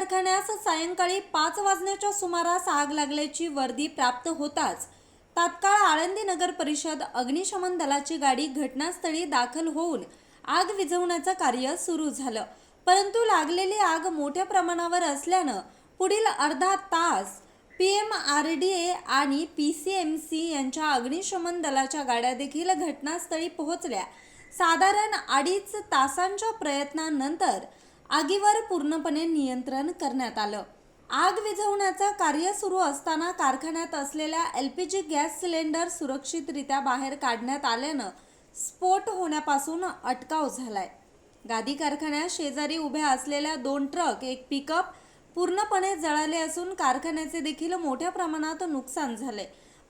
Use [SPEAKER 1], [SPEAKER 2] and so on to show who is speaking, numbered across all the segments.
[SPEAKER 1] कारखान्यास सायंकाळी 5 वाजण्याच्या सुमारास आग लागल्याची वर्दी प्राप्त होताच तात्काळ आळंदी नगर परिषद अग्निशमन दलाची गाडी घटनास्थळी दाखल होऊन आग विझवण्याचं कार्य सुरू झालं। परंतु लागलेली आग मोठ्या प्रमाणावर असल्यानं पुढील अर्धा तास PMRDA आणि PCMC यांच्या अग्निशमन दलाच्या गाड्या देखील घटनास्थळी पोहोचल्या। साधारण 2.5 तासांच्या प्रयत्नानंतर आगीवर पूर्णपणे नियंत्रण करण्यात आलं। आग विझवण्याचं कार्य सुरू असताना कारखान्यात असलेल्या LPG गॅस सिलेंडर सुरक्षितरित्या बाहेर काढण्यात आल्यानं स्फोट होण्यापासून अटकाव झालाय। गादी कारखान्यात शेजारी उभ्या असलेल्या 2 ट्रक, एक पिकअप पूर्णपणे जळाले असून कारखान्याचे देखील मोठ्या प्रमाणात नुकसान झाले,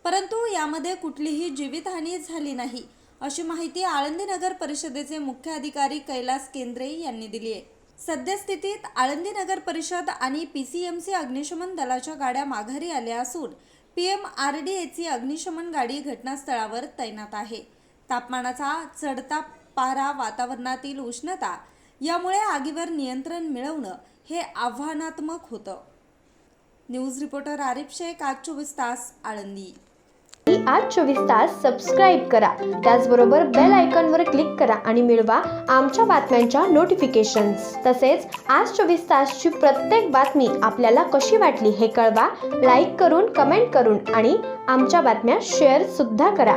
[SPEAKER 1] परंतु यामध्ये कुठलीही जीवितहानी झाली नाही, अशी माहिती आळंदी नगर परिषदेचे मुख्य अधिकारी कैलास केंद्रे यांनी दिली आहे। सद्यस्थितीत आळंदी नगर परिषद आणि PCMC अग्निशमन दलाच्या गाड्या माघारी आल्या असून PMRDAची अग्निशमन गाडी घटनास्थळावर तैनात आहे। तापमानाचा चढता पारा, वातावरणातील उष्णता यामुळे आगीवर नियंत्रण मिळवणं हे आव्हानात्मक होतं। न्यूज रिपोर्टर आरिफ शेख, आज 24 तास, आळंदी।
[SPEAKER 2] आज 24 तास सबस्क्राईब करा, त्याचबरोबर बेल आयकॉनवर क्लिक करा आणि मिळवा आमच्या बातम्यांच्या नोटिफिकेशन्स। तसेच आज 24 तासची प्रत्येक बातमी आपल्याला कशी वाटली हे कळवा, लाईक करून, कमेंट करून आणि आमच्या बातम्या शेअर सुद्धा करा।